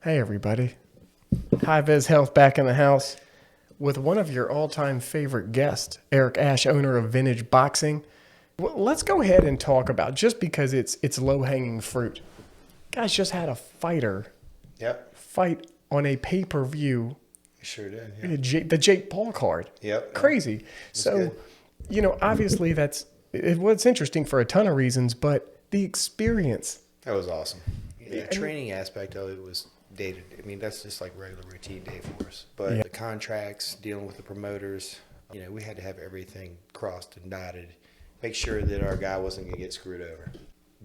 Hey, everybody. High Vis Health back in the house with one of your all-time favorite guests, Eric Ash, owner of Vintage Boxing. Well, let's go ahead and talk about, just because it's low-hanging fruit. Guys just had a fighter fight on a pay-per-view. Sure did. Yeah. The Jake Paul card. Yep. Crazy. So, obviously it's interesting for a ton of reasons, but the experience. That was awesome. The training aspect of it was dated. I mean, that's just like regular routine day for us. But the contracts, dealing with the promoters, we had to have everything crossed and dotted. Make sure that our guy wasn't going to get screwed over.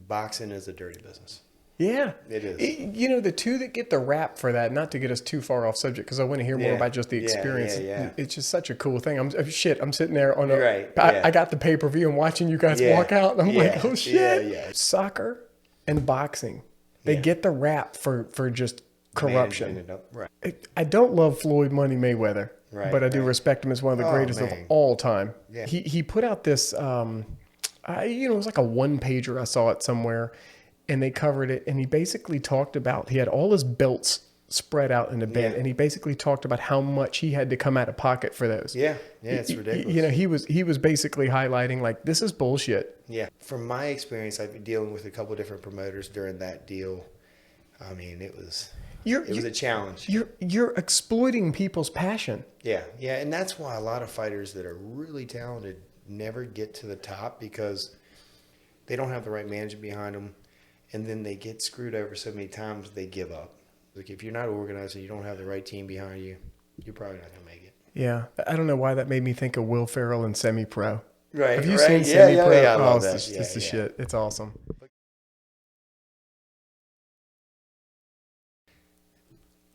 Boxing is a dirty business. Yeah. It is. The two that get the rap for that, not to get us too far off subject, because I want to hear more about just the experience. Yeah. It's just such a cool thing. I'm sitting there on I got the pay-per-view and watching you guys walk out, and I'm like, oh, shit. Yeah. Soccer and boxing, they get the rap for just corruption. Right. I don't love Floyd Money Mayweather, but I do respect him as one of the greatest of all time. Yeah. He put out this, it was like a one-pager. I saw it somewhere, and they covered it, and he basically talked about, he had all his belts spread out in the bed, and he basically talked about how much he had to come out of pocket for those. Yeah, it's ridiculous. He was basically highlighting, like, this is bullshit. Yeah. From my experience, I've been dealing with a couple of different promoters during that deal. I mean, it was a challenge. You're exploiting people's passion. Yeah, and that's why a lot of fighters that are really talented never get to the top, because they don't have the right management behind them, and then they get screwed over so many times they give up. Like, if you're not organized and you don't have the right team behind you, you're probably not going to make it. Yeah, I don't know why that made me think of Will Ferrell and Semi-Pro. Right. Have you seen Semi-Pro? Yeah, I love that. It's the shit. It's awesome.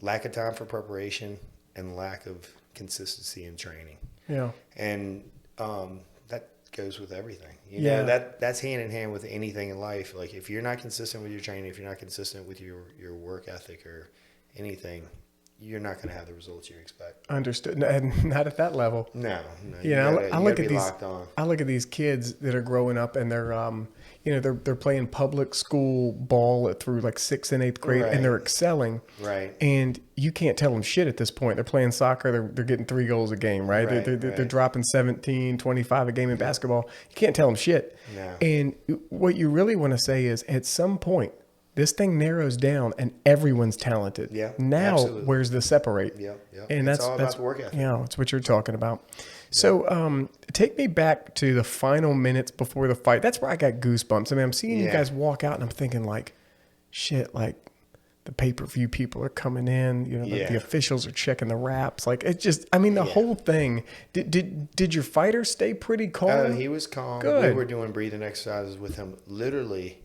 Lack of time for preparation and lack of consistency in training. Yeah. And that goes with everything. That's hand in hand with anything in life. Like, if you're not consistent with your training, if you're not consistent with your work ethic or anything, you're not going to have the results you expect. Understood. And not at that level. No. I look at these kids that are growing up, and they're playing public school ball through like 6th and 8th grade, and they're excelling. Right. And you can't tell them shit at this point. They're playing soccer. They're getting 3 goals a game, right? They're dropping 17, 25 a game in basketball. You can't tell them shit. No. And what you really want to say is, at some point, this thing narrows down and everyone's talented. Yeah. Now, absolutely. Where's the separate? Yeah. And it's all about the work ethic. Yeah, it's what you're talking about. Yeah. So take me back to the final minutes before the fight. That's where I got goosebumps. I mean, I'm seeing you guys walk out, and I'm thinking, like, shit, like, the pay-per-view people are coming in. The officials are checking the wraps. Like, it just, I mean, the whole thing. Did your fighter stay pretty calm? He was calm. Good. We were doing breathing exercises with him literally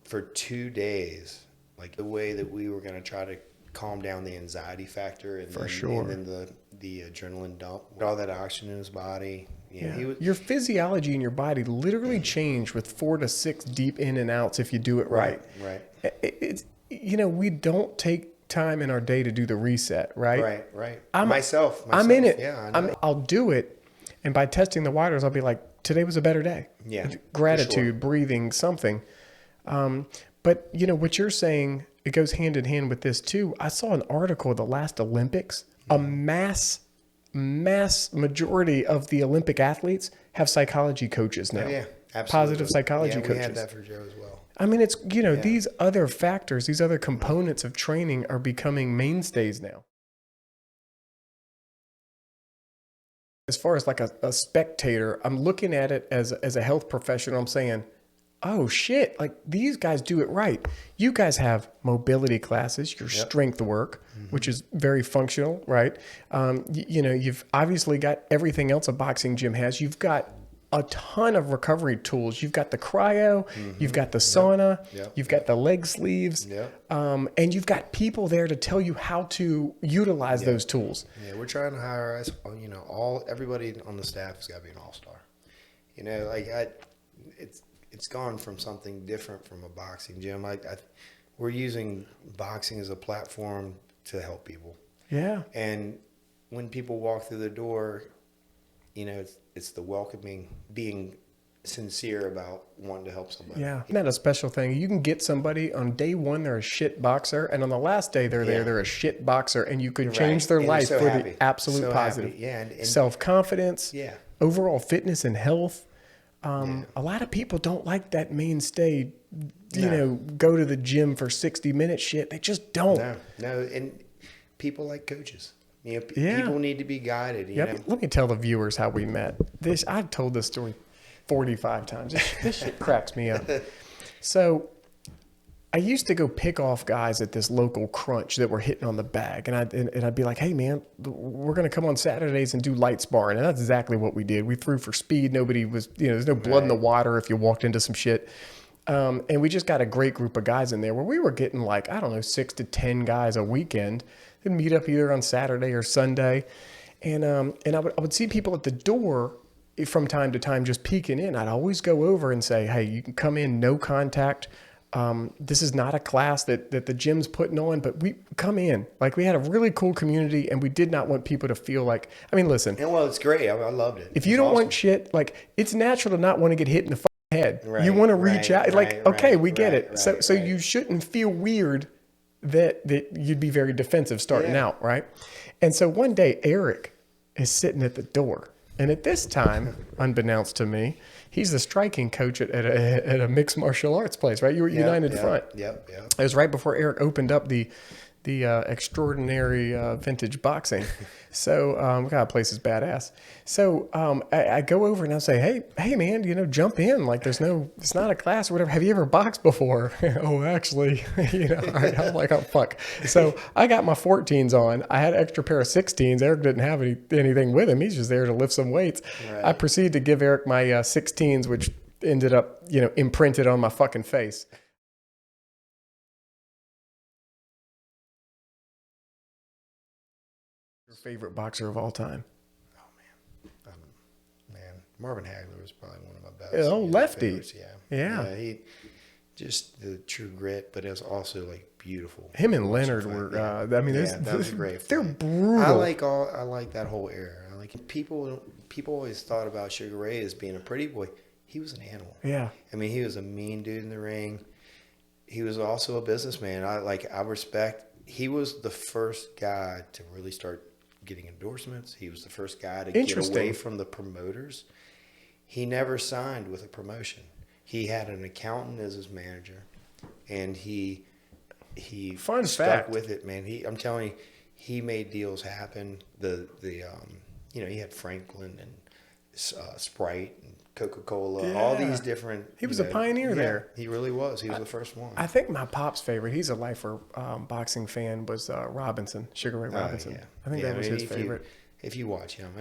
for 2 days, like the way that we were going to try to calm down the anxiety factor, and then the adrenaline dump, all that oxygen in his body. Your physiology in your body literally changed with 4 to 6 deep in and outs if you do it right. Right. We don't take time in our day to do the reset, right? Right. I'm in it. Yeah, I know. I'll do it, and by testing the waters, I'll be like, today was a better day. Yeah. Gratitude, breathing, something. But what you're saying, it goes hand in hand with this too. I saw an article, the last Olympics, a mass majority of the Olympic athletes have psychology coaches now. Oh, yeah, absolutely. Positive psychology coaches. We had that for Joe as well. I mean, it's, these other factors, these other components of training are becoming mainstays now. As far as like a spectator, I'm looking at it as a health professional. I'm saying, oh shit, like, these guys do it right. You guys have mobility classes, your strength work, which is very functional, right? You've obviously got everything else a boxing gym has. You've got a ton of recovery tools. You've got the cryo, you've got the sauna, you've got the leg sleeves, and you've got people there to tell you how to utilize those tools. Yeah, we're trying to hire, everybody on the staff has got to be an all-star. It's gone from something different from a boxing gym. We're using boxing as a platform to help people. Yeah. And when people walk through the door, it's the welcoming, being sincere about wanting to help somebody. Yeah. Isn't that a special thing? You can get somebody on day one, they're a shit boxer. And on the last day they're a shit boxer. And you could change their And life they're so for happy. the absolute So positive. happy. Yeah. And self-confidence, yeah. overall fitness and health. A lot of people don't like that mainstay, go to the gym for 60 minutes shit. They just don't. No. And people like coaches. People need to be guided. You know? Let me tell the viewers how we met. I've told this story 45 times. This shit cracks me up. So I used to go pick off guys at this local crunch that were hitting on the bag. And I'd be like, hey, man, we're going to come on Saturdays and do light sparring. And that's exactly what we did. We threw for speed. Nobody was, there's no blood in the water if you walked into some shit. And we just got a great group of guys in there where we were getting 6 to 10 guys a weekend. They'd meet up either on Saturday or Sunday. And I would see people at the door from time to time just peeking in. I'd always go over and say, hey, you can come in, no contact. This is not a class that the gym's putting on, but we come in. We had a really cool community, and we did not want people to feel listen. And well, it's great. I loved it. If you don't want shit, it's natural to not want to get hit in the head. Right, you want to reach out. We get it. Right, so you shouldn't feel weird that you'd be very defensive starting out, right? And so one day Eric is sitting at the door. And at this time, unbeknownst to me, he's the striking coach at a mixed martial arts place, right? You were United Front. Yep. It was right before Eric opened up the extraordinary vintage boxing. So God, place is badass. So I go over and I say, hey man, jump in. It's not a class or whatever. Have you ever boxed before? Oh, actually, all right. I'm like, oh fuck. So I got my 14s on. I had an extra pair of 16s. Eric didn't have anything with him. He's just there to lift some weights. Right. I proceeded to give Eric my 16s, which ended up, imprinted on my fucking face. Your favorite boxer of all time? Oh man, Marvin Hagler was probably one of my best. Lefty. Favorites. Yeah. He just the true grit, but it was also beautiful. Him and Leonard were. That was great. They're brutal. I like that whole era. People always thought about Sugar Ray as being a pretty boy. He was an animal. Yeah. He was a mean dude in the ring. He was also a businessman. I respect. He was the first guy to really start getting endorsements. He was the first guy to get away from the promoters. He never signed with a promotion. He had an accountant as his manager, and he stuck with it, man. I'm telling you, he made deals happen. He had Franklin and Sprite and Coca-Cola, all these different. He was a pioneer there. He really was. He was the first one. I think my pop's favorite, he's a lifer boxing fan, was Robinson, Sugar Ray Robinson. I think that was his favorite. If you watch him,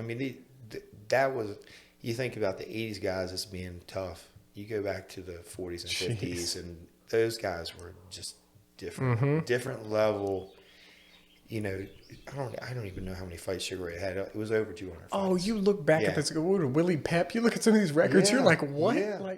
that was, you think about the 80s guys as being tough. You go back to the 40s and 50s, and those guys were just different, different level. I don't even know how many fights Sugar Ray had. It was over 200 fights. Oh, you look back at this, Willie Pep, you look at some of these records, you're like, what? Yeah.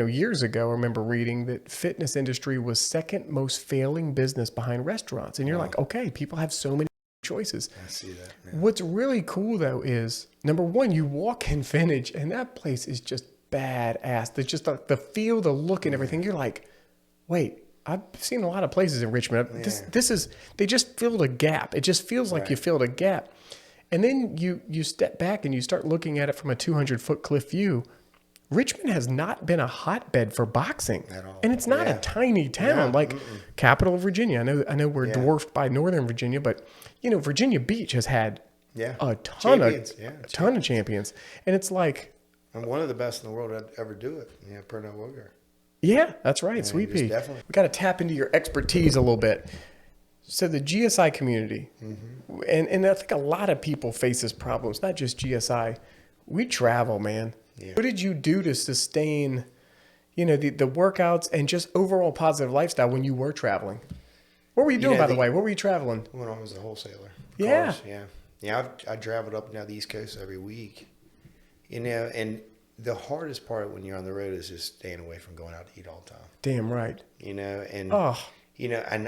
Years ago, I remember reading that fitness industry was second most failing business behind restaurants. And you're like, okay, people have so many choices. I see that. Yeah. What's really cool though is, number one, you walk in Vintage and that place is just badass. There's just the feel, the look and everything. You're like, wait, I've seen a lot of places in Richmond. They just filled a gap. It just feels like you filled a gap. And then you step back and you start looking at it from a 200-foot cliff view. Richmond has not been a hotbed for boxing at all. And it's not a tiny town capital of Virginia. I know we're dwarfed by Northern Virginia, but Virginia Beach has had a ton of champions. And it's like, I'm one of the best in the world to ever do it. Yeah, Pernell Wogar. Yeah, that's right, Sweet Pea. We got to tap into your expertise a little bit. So the GSI community, and I think a lot of people face this problem. It's not just GSI. We travel, man. Yeah. What did you do to sustain, the workouts and just overall positive lifestyle when you were traveling? What were you doing, by the way? Where were you traveling? When I was a wholesaler. Yeah. Cars, yeah. I traveled up and down the East Coast every week. And the hardest part when you're on the road is just staying away from going out to eat all the time. Damn right. And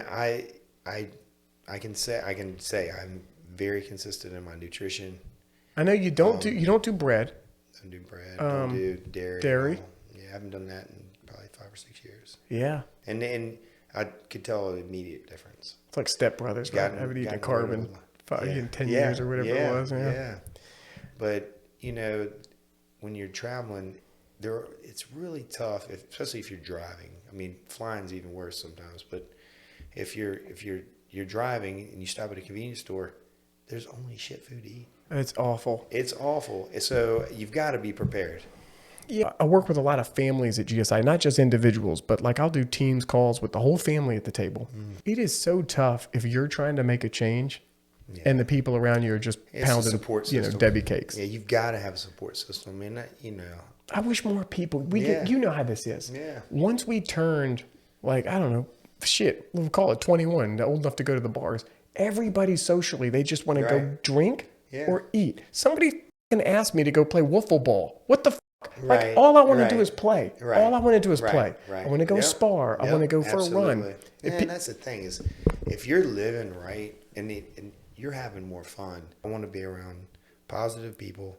I can say I'm very consistent in my nutrition. I know you don't do bread. Don't do bread. Don't do dairy. Dairy. Yeah, I haven't done that in probably 5 or 6 years. Yeah. And I could tell an immediate difference. It's like Step Brothers, right? I haven't eaten a carb in 10 years or whatever it was. Yeah. But, you know, when you're traveling, it's really tough, especially if you're driving. I mean, flying's even worse sometimes. But if you're driving and you stop at a convenience store, there's only shit food to eat. It's awful. It's awful. So you've got to be prepared. Yeah, I work with a lot of families at GSI, not just individuals, but like I'll do Teams calls with the whole family at the table. It is so tough if you're trying to make a change and the people around you are just pounding, Debbie cakes. Yeah, you've got to have a support system. And, I wish more people, you know how this is. Yeah. Once we turned, like, I don't know, we'll call it 21, old enough to go to the bars. Everybody socially, they just want to go drink or eat. Somebody asked me to go play wiffle ball. What the Like, all I want to do is play. All I want to do is play. I want to go spar. I want to go for a run. And that's the thing is, if you're living right and you're having more fun, I want to be around positive people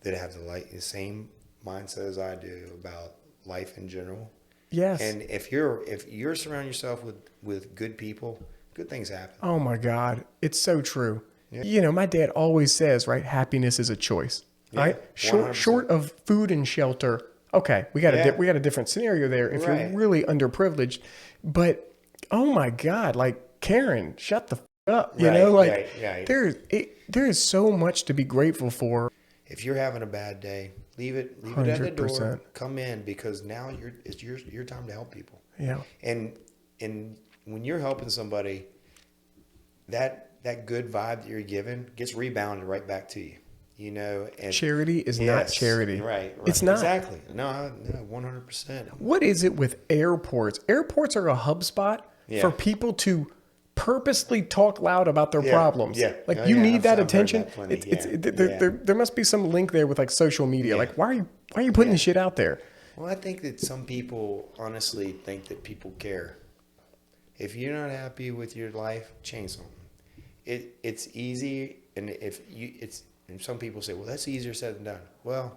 that have the same mindset as I do about life in general. Yes. And if you're surrounding yourself with good people, good things happen. Oh my God, it's so true. Yeah. You know, my dad always says, right, happiness is a choice. Yeah, right? Short of food and shelter. Okay, we got a different scenario there if you're really underprivileged. But oh my God, like Karen, shut the up. You know, like there is so much to be grateful for. If you're having a bad day, leave it at the door. Come in, because now it's your time to help people. Yeah. And when you're helping somebody, that good vibe that you're giving gets rebounded right back to you. You know, and charity is not charity. Right. It's not. Exactly. No, 100%. What is it with airports? Airports are a hub spot for people to purposely talk loud about their problems. Yeah. Like you need that attention. There must be some link there with like social media. Like why are you putting this shit out there? Well, I think that some people honestly think that people care. If you're not happy with your life, change something. It's easy, and and some people say, well, that's easier said than done. Well,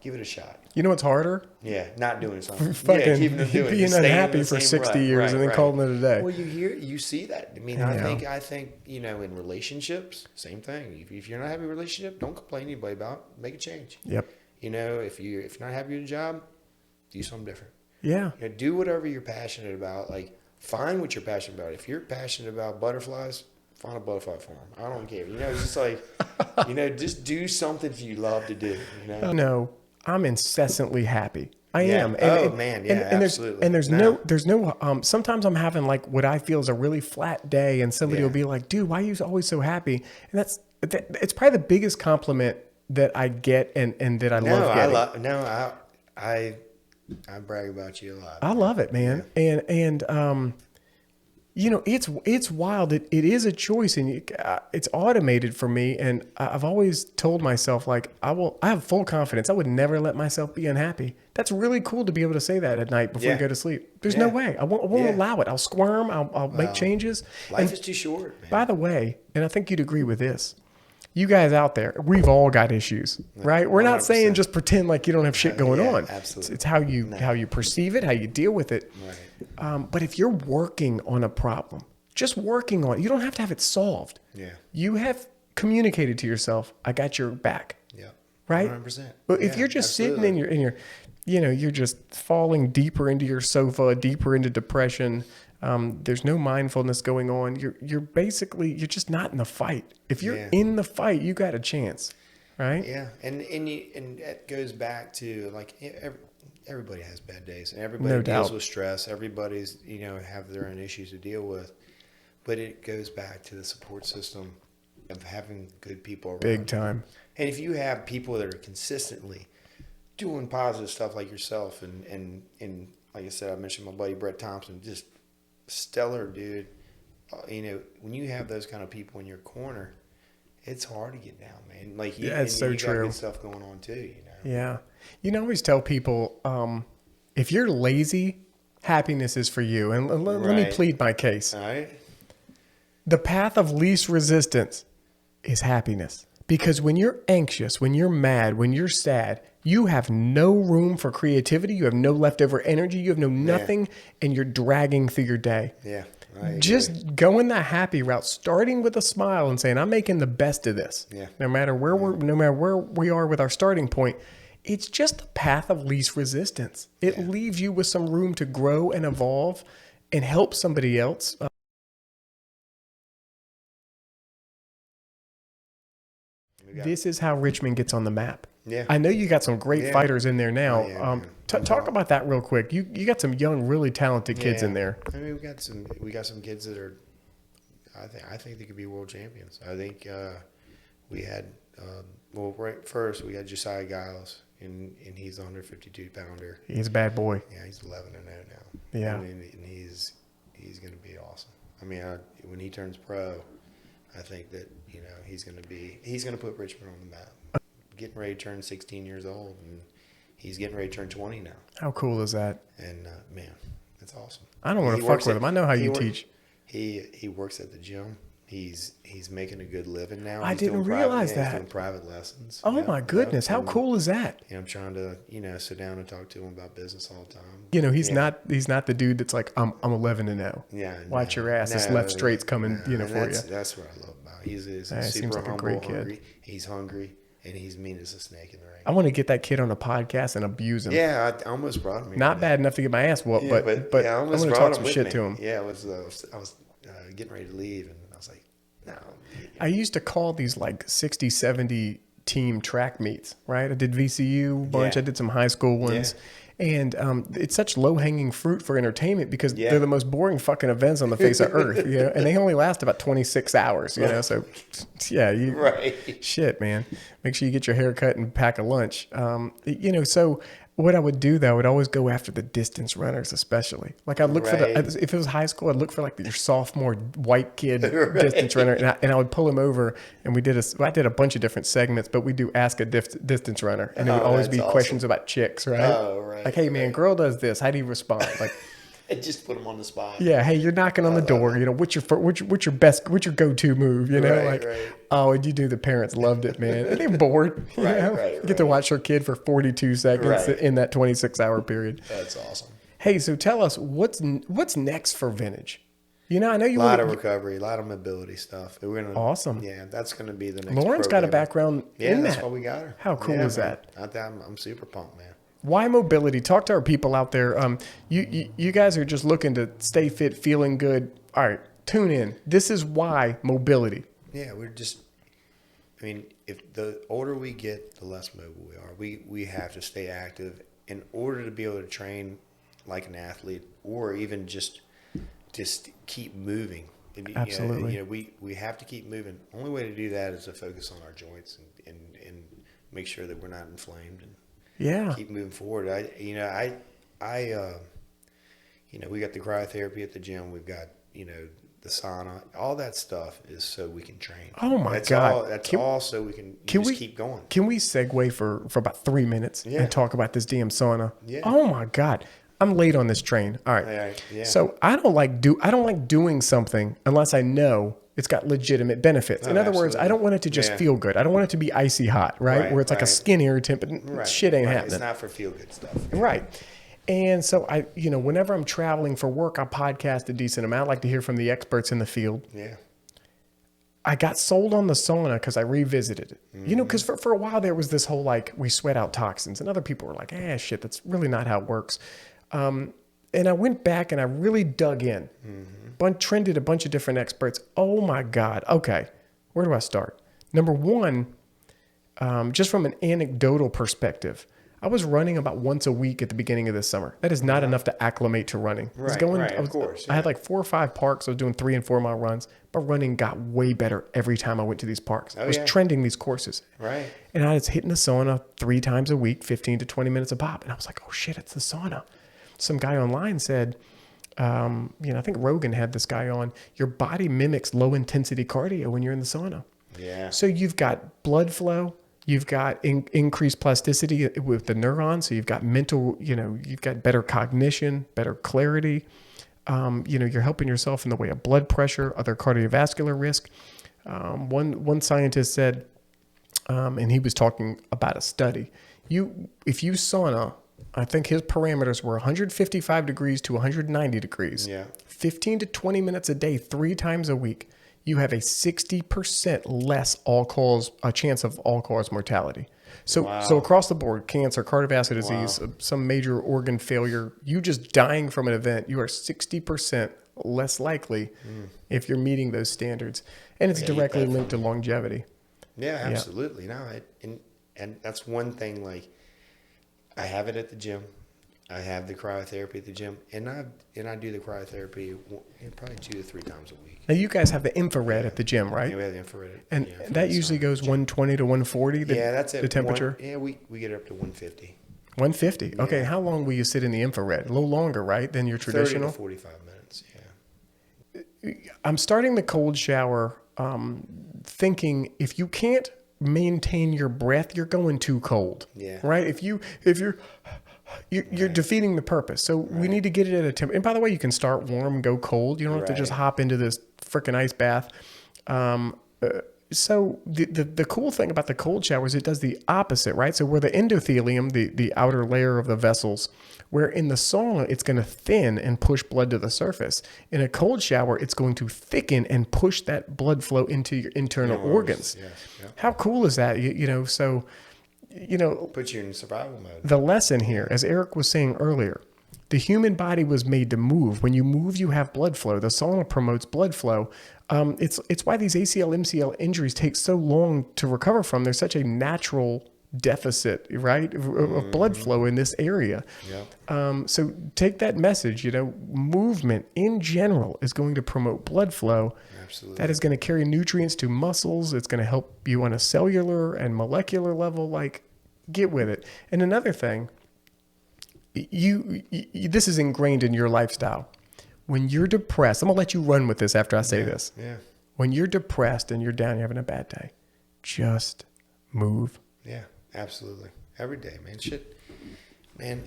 give it a shot. You know what's harder? Yeah, not doing something. Keeping being unhappy for 60 years and then calling it a day. Well, you see that. I mean, I think, you know, in relationships, same thing. If you're not happy with a relationship, don't complain to anybody about it. Make a change. Yep. You know, if you're not happy with a job, do something different. Yeah. You know, do whatever you're passionate about. Like, find what you're passionate about. If you're passionate about butterflies, find a butterfly farm. I don't care. You know, it's just like, you know, just do something you love to do. You know? No, I'm incessantly happy. I am. And absolutely. There's no. Sometimes I'm having like what I feel is a really flat day, and somebody will be like, "Dude, why are you always so happy?" And it's probably the biggest compliment that I get, and that I love getting. I brag about you a lot. I love it, man. Yeah. And you know, it's wild. It is a choice, and it's automated for me. And I've always told myself, like, I have full confidence. I would never let myself be unhappy. That's really cool to be able to say that at night before you go to sleep. There's no way. I won't allow it. I'll squirm. I'll make changes. Life is too short, man. By the way, and I think you'd agree with this, you guys out there, we've all got issues, right? We're not 100%. Saying just pretend like you don't have shit going on. Absolutely. It's how you perceive it, how you deal with it. Right. But if you're working on a problem, just working on it, you don't have to have it solved. Yeah. You have communicated to yourself, I got your back. Yeah. Right? 100%. But if you're just sitting in your, you know, you're just falling deeper into your sofa, deeper into depression. There's no mindfulness going on. You're just not in the fight. If you're in the fight, you got a chance, right? Yeah, and that goes back to like everybody has bad days, and everybody deals with stress. Everybody's have their own issues to deal with, but it goes back to the support system of having good people around. Big time. And if you have people that are consistently doing positive stuff like yourself, and like I said, I mentioned my buddy Brett Thompson, just stellar dude. When you have those kind of people in your corner, it's hard to get down, man. Like it's so true. Got good stuff going on too. Yeah. I always tell people, if you're lazy, happiness is for you. And let me plead my case. All right. The path of least resistance is happiness. Because when you're anxious, when you're mad, when you're sad, you have no room for creativity. You have no leftover energy. You have no nothing, and you're dragging through your day. Yeah. I Just going that happy route, starting with a smile and saying, "I'm making the best of this." Yeah. No matter where we are with our starting point, it's just the path of least resistance. It leaves you with some room to grow and evolve and help somebody else. This is how Richmond gets on the map. Yeah. I know you got some great fighters in there now. Oh, yeah, Talk about that real quick. You got some young, really talented kids in there. I mean, we got some kids that are. I think they could be world champions. I think we had right first we had Josiah Giles, and he's the 152 pounder. He's a bad boy. Yeah, he's 11-0 now. Yeah, and he's going to be awesome. I mean, when he turns pro, I think that he's going to put Richmond on the map. Getting ready to turn 16 years old, and he's getting ready to turn 20 now. How cool is that? And man, that's awesome. I don't want to fuck with him. I know how you teach. He works at the gym. He's making a good living now. I didn't realize that. He's doing private lessons. Oh my goodness, how cool is that? And I'm trying to sit down and talk to him about business all the time. He's not the dude that's like I'm 11-0. Yeah, watch your ass. This left straight's coming. For you. That's what I love about him. He's super like humble, a great kid. hungry. He's hungry. And he's mean as a snake in the ring. I want to get that kid on a podcast and abuse him. Yeah, I almost brought him here. Not bad enough to get my ass whooped, but I I'm almost going to brought talk some shit to him. Yeah, I was getting ready to leave, and I was like, no. I used to call these like 60, 70 team track meets, right? I did VCU bunch. I did some high school ones. And it's such low-hanging fruit for entertainment because they're the most boring fucking events on the face of Earth, and they only last about 26 hours, so, shit, man. Make sure you get your hair cut and pack a lunch. So what I would do, though, I would always go after the distance runners, especially. Like, I'd look for if it was high school, I'd look for, like, your sophomore white kid distance runner, and I would pull him over, and I did a bunch of different segments, but we do Ask a Distance Runner, and it would always be questions about chicks, right? Oh, right. Like, hey, man, girl does this. How do you respond? Like, just put them on the spot. Yeah, hey, you're knocking on the door. What's your go-to move? Oh, and you knew the parents loved it, man. And they're bored. You get to watch their kid for 42 seconds in that 26-hour period. That's awesome. Hey, so tell us what's next for Vintage. I know you a lot of recovery, a lot of mobility stuff. Awesome. Yeah, that's going to be the next. Lauren's got a background in that. That's why we got her. How cool is that? I'm super pumped, man. Why mobility? Talk to our people out there. You guys are just looking to stay fit, feeling good. All right, tune in. This is why mobility. Yeah, if the older we get, the less mobile we are. We have to stay active in order to be able to train like an athlete, or even just keep moving. Absolutely. We have to keep moving. The only way to do that is to focus on our joints and make sure that we're not inflamed and keep moving forward. We got the cryotherapy at the gym. We've got, the sauna. All that stuff is so we can train. Oh my God. That's all so we can keep going. Can we segue for about 3 minutes and talk about this damn sauna? Yeah. Oh my God. I'm late on this train. All right. Yeah. So I don't like doing something unless I know it's got legitimate benefits. In other words, I don't want it to just feel good. I don't want it to be icy hot, right? Where it's like a skin irritant, but shit ain't happening. It's not for feel good stuff. Right. And so I, whenever I'm traveling for work, I podcast a decent amount. I like to hear from the experts in the field. Yeah. I got sold on the sauna because I revisited it. Mm-hmm. Because for a while there was this whole we sweat out toxins, and other people were like, shit, that's really not how it works. And I went back and I really dug in, trended a bunch of different experts. Oh my God. Okay. Where do I start? Number one, just from an anecdotal perspective, I was running about once a week at the beginning of this summer. That is not enough to acclimate to running. Of course. I had like 4 or 5 parks. I was doing 3 and 4 mile runs, but running got way better every time I went to these parks. I was trending these courses. Right. And I was hitting the sauna 3 times a week, 15 to 20 minutes a pop. And I was like, oh shit, it's the sauna. Some guy online said, I think Rogan had this guy on, your body mimics low intensity cardio when you're in the sauna. Yeah. So you've got blood flow, you've got increased plasticity with the neurons. So you've got mental, you've got better cognition, better clarity. You're helping yourself in the way of blood pressure, other cardiovascular risk. One scientist said, and he was talking about a study. If you sauna, I think his parameters were 155 degrees to 190 degrees. Yeah. 15 to 20 minutes a day, 3 times a week. You have a 60% less a chance of all-cause mortality. So Wow. across the board, cancer, cardiovascular disease, Wow. some major organ failure, you just dying from an event, you are 60% less likely if you're meeting those standards. And it's I gotta eat directly that linked to from you. longevity. Yeah, Yeah. absolutely. No, and that's one thing. Like, I have it at the gym. I have the cryotherapy at the gym, and I do the cryotherapy probably 2 to 3 times a week. Now you guys have the infrared at the gym, right? Yeah, we have the infrared. And Yeah, infrared that usually sauna. goes 120 to 140, Yeah, that's it. the temperature? We get it up to 150. 150. Okay, Yeah. how long will you sit in the infrared? A little longer, right, than your 30 traditional? to 45 minutes. Yeah. I'm starting the cold shower thinking if you can't maintain your breath, you're going too cold. Yeah. Right? You're defeating the purpose. So we need to get it at a temperature. And by the way, you can start warm, go cold. You don't have to just Right. hop into this freaking ice bath. So the cool thing about the cold shower is it does the opposite, right? So where the endothelium, the outer layer of the vessels, where in the sauna, it's going to thin and push blood to the surface. In a cold shower, it's going to thicken and push that blood flow into your internal organs. Yes. Yeah. How cool is that? Puts you in survival mode. The lesson here, as Eric was saying earlier, the human body was made to move. When you move, you have blood flow. The sauna promotes blood flow. It's why these ACL, MCL injuries take so long to recover from. There's such a natural deficit, right, of blood flow in this area. Yep. So take that message. Movement in general is going to promote blood flow. Absolutely. That is going to carry nutrients to muscles. It's going to help you on a cellular and molecular level. Like, get with it. And another thing, this is ingrained in your lifestyle. When you're depressed, I'm gonna let you run with this after I say this. Yeah. When you're depressed and you're down, you're having a bad day, just move. Yeah. Absolutely. Every day, man. Shit, man.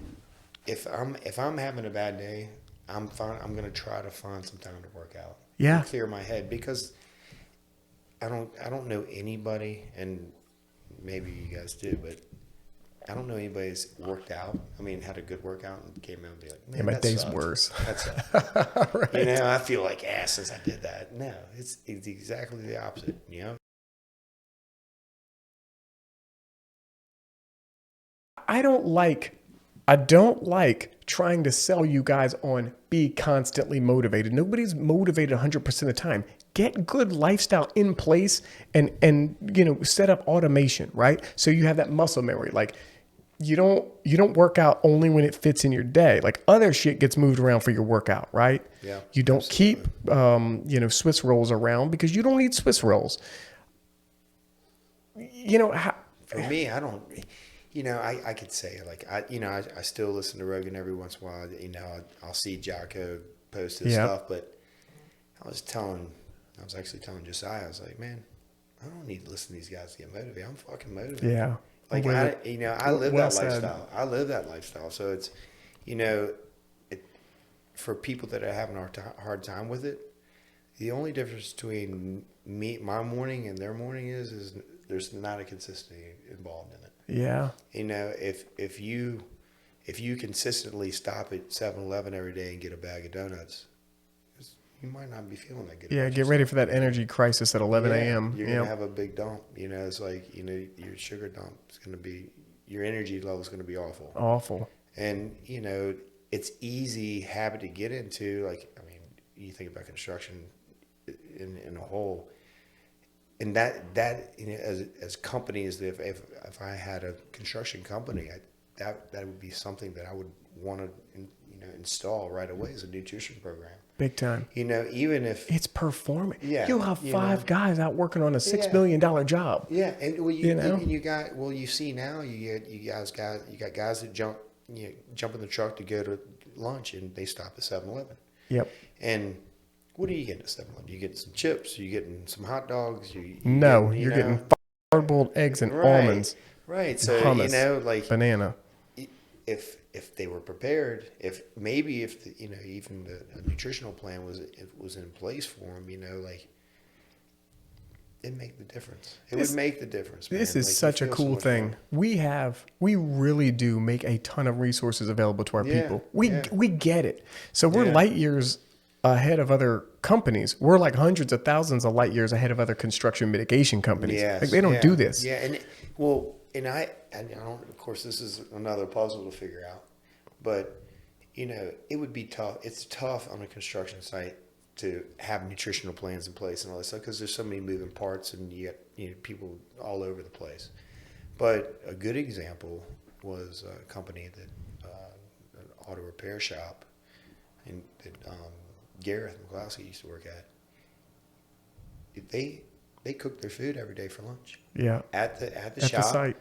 If I'm having a bad day, I'm gonna try to find some time to work out. Yeah. To clear my head, because I don't know anybody, and maybe you guys do, but I don't know anybody that's worked out. I mean, had a good workout and came out and be like, man, My that day's sucked. worse. That sucked. Right. I feel like ass since I did that. No, it's exactly the opposite. I don't like trying to sell you guys on be constantly motivated. Nobody's motivated 100% of the time. Get good lifestyle in place and set up automation, right? So you have that muscle memory. Like you don't work out only when it fits in your day. Like other shit gets moved around for your workout, right? Yeah. You don't keep Swiss rolls around because you don't need Swiss rolls. For me, I don't. I could say like I still listen to Rogan every once in a while. I'll see Jocko post his stuff, but I was actually telling Josiah, I was like, man, I don't need to listen to these guys to get motivated. I'm fucking motivated. Yeah. Like I live Well that said. lifestyle. I live that lifestyle. So it's, for people that are having a hard time with it, the only difference between my morning and their morning is there's not a consistency involved in it. Yeah. If you consistently stop at 7-Eleven every day and get a bag of donuts, you might not be feeling that good. Yeah. Get ready for that energy crisis at 11 a.m. You're gonna have a big dump. It's like your sugar dump is gonna be, your energy level is gonna be awful. Awful. And it's easy habit to get into. Like, I mean, you think about construction in a whole. And that as companies, if I had a construction company, that would be something that I would want to install right away as a nutrition program. Big time. Even if it's performing. Yeah, You'll have 5 guys out working on a $6 million job. Yeah, and you see now you got guys that jump in the truck to go to lunch and they stop at 7-Eleven. Yep. And what are you getting at 7-Eleven? You getting some chips? You getting some hot dogs? You're getting hard-boiled eggs and almonds. Right. So hummus, like banana. If they were prepared, if even the nutritional plan was in place for them, like It'd make the difference. It would make the difference, man. This is Like, you such a feel so cool much thing. more. We really do make a ton of resources available to our Yeah, people. yeah. We get it. So we're Yeah. light years ahead of other companies. We're like hundreds of thousands of light years ahead of other construction mitigation companies. Yes, Like they don't yeah, do this. Yeah, and I don't. Of course, this is another puzzle to figure out. But it would be tough. It's tough on a construction site to have nutritional plans in place and all this stuff because there's so many moving parts and you get people all over the place. But a good example was a company that an auto repair shop, and that Gareth McCloskey used to work at. They cook their food every day for lunch. Yeah. At the At shop. the site.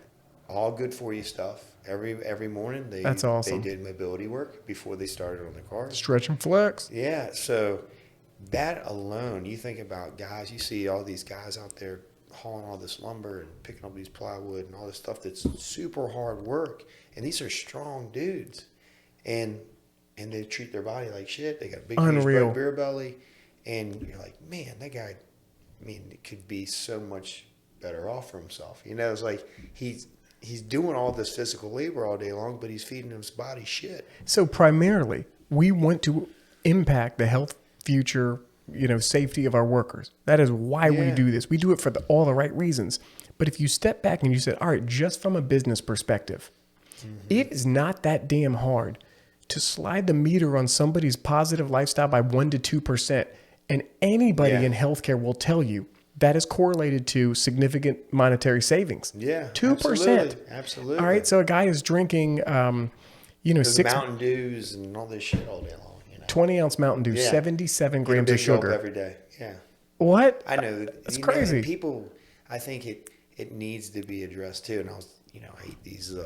All good for you stuff. Every morning That's awesome. they did mobility work before they started on the cars. Stretch and flex. Yeah, so that alone, you think about guys, you see all these guys out there hauling all this lumber and picking up these plywood and all this stuff that's super hard work. And these are strong dudes. And they treat their body like shit. They got a big Unreal. huge beer belly. And you're like, man, that guy, it could be so much better off for himself. It's like he's doing all this physical labor all day long, but he's feeding his body shit. So primarily, we want to impact the health, future, safety of our workers. That is why we do this. We do it for all the right reasons. But if you step back and you said, all right, just from a business perspective, it is not that damn hard to slide the meter on somebody's positive lifestyle by 1% to 2%. And anybody in healthcare will tell you that is correlated to significant monetary savings. Yeah, 2%. Absolutely. All right. So a guy is drinking, There's Mountain Dews and all this shit all day long. 20-ounce Mountain Dew, 77 grams of sugar every day. Yeah. What? I know. That's crazy. People, I think it needs to be addressed too. And I eat these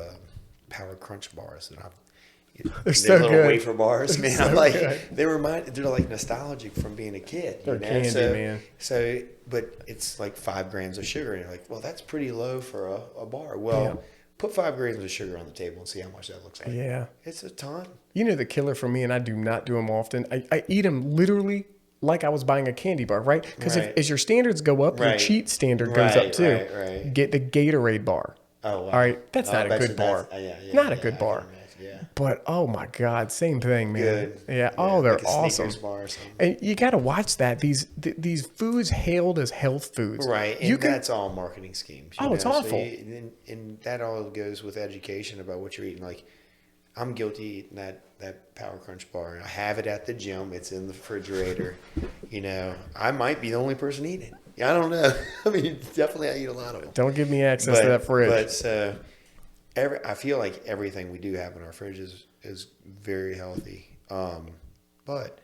Power Crunch bars, and They're so little good. wafer bars, man. So Like good. they're like nostalgic from being a kid. They're candy, man. So, but it's like 5 grams of sugar, and you're like, well, that's pretty low for a bar. Well, put 5 grams of sugar on the table and see how much that looks like. Yeah. It's a ton. The killer for me, and I do not do them often. I eat them literally like I was buying a candy bar, right? Because as your standards go up, your cheat standard goes up too. Right. Get the Gatorade bar. Oh, wow. All right. That's not a good bar. Not a good bar. Yeah. But oh my God, same thing, man. Good. Yeah. Oh, they're like a awesome. Snickers bar or something. And you got to watch that. These foods hailed as health foods. Right. And that's all marketing schemes. It's awful. So and that all goes with education about what you're eating. Like, I'm guilty eating that Power Crunch bar. I have it at the gym. It's in the refrigerator. I might be the only person eating it. I don't know. I mean, definitely I eat a lot of them. Don't give me access to that fridge. But so I feel like everything we do have in our fridge is very healthy. But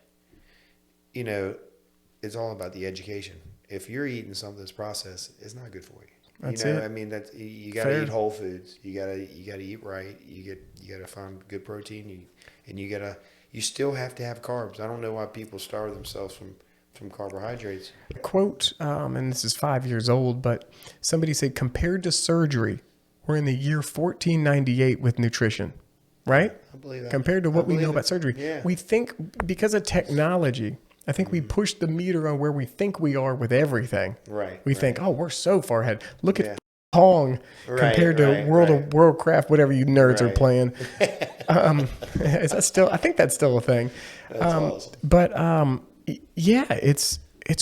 it's all about the education. If you're eating something that's processed, it's not good for you. That's it. I mean, you got to eat whole foods. You got to eat right. You got to find good protein. You still have to have carbs. I don't know why people starve themselves from carbohydrates. A quote, and this is 5 years old, but somebody said, compared to surgery, we're in the year 1498 with nutrition, right? I believe that. Compared to what we know about surgery. Yeah. We think because of technology, I think we push the meter on where we think we are with everything. Right. We think, oh, we're so far ahead. Look at Pong compared to World of Warcraft, whatever you nerds are playing. Is that still? I think that's still a thing. That's awesome. But yeah, it's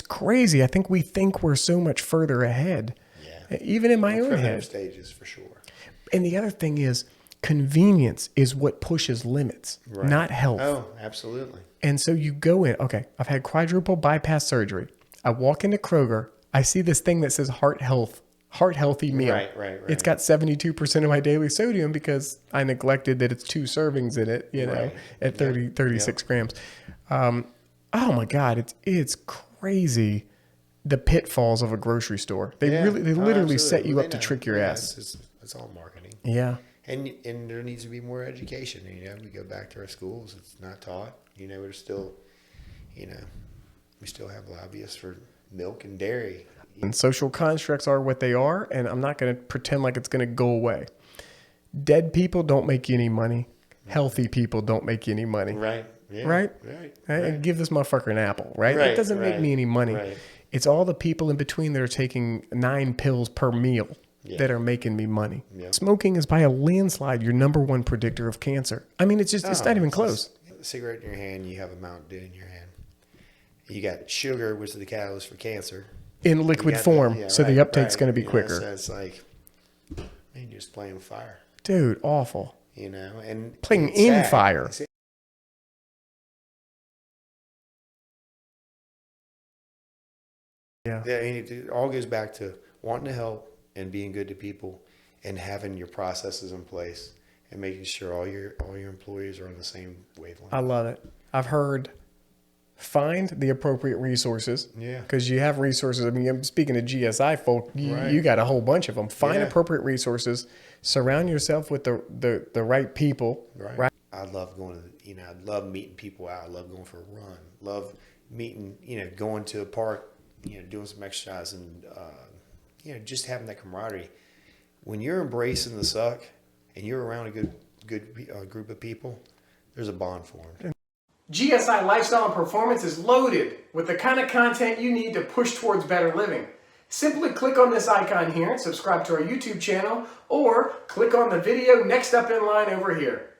crazy. I think we think we're so much further ahead. Yeah. Even in my own head. Stages for sure. And the other thing is, convenience is what pushes limits, not health. Oh, absolutely. And so you go in, okay, I've had quadruple bypass surgery. I walk into Kroger. I see this thing that says heart healthy meal. Right. It's got 72% of my daily sodium because I neglected that it's 2 servings in it, at 36 grams. Oh my God, it's crazy. The pitfalls of a grocery store. They literally set you up to trick your ass. It's all marketing. Yeah. And there needs to be more education. We go back to our schools. It's not taught. We're still, we still have lobbyists for milk and dairy. And social constructs are what they are, and I'm not going to pretend like it's going to go away. Dead people don't make you any money. Healthy people don't make you any money. Right. Yeah, Right? Right. Hey, give this motherfucker an apple, right? It doesn't make me any money. Right. It's all the people in between that are taking 9 pills per meal that are making me money. Yeah. Smoking is by a landslide your #1 predictor of cancer. I mean, it's not even close. A cigarette in your hand, you have a Mountain Dew in your hand. You got sugar, which is the catalyst for cancer. In liquid form, so the uptake's going to be quicker. So it's like, man, you're just playing with fire. Dude, awful. And Playing in fire. Yeah. It all goes back to wanting to help and being good to people and having your processes in place and making sure all your employees are on the same wavelength. I love it. I've heard find the appropriate resources. Yeah. Because you have resources. I mean, I'm speaking of GSI folk, you got a whole bunch of them. Find appropriate resources. Surround yourself with the right people. Right. I love going to, I love meeting people out. I love going for a run. Love meeting, going to a park, doing some exercise and, just having that camaraderie. When you're embracing the suck and you're around a good group of people, there's a bond formed. GSI Lifestyle and Performance is loaded with the kind of content you need to push towards better living. Simply click on this icon here and subscribe to our YouTube channel, or click on the video next up in line over here.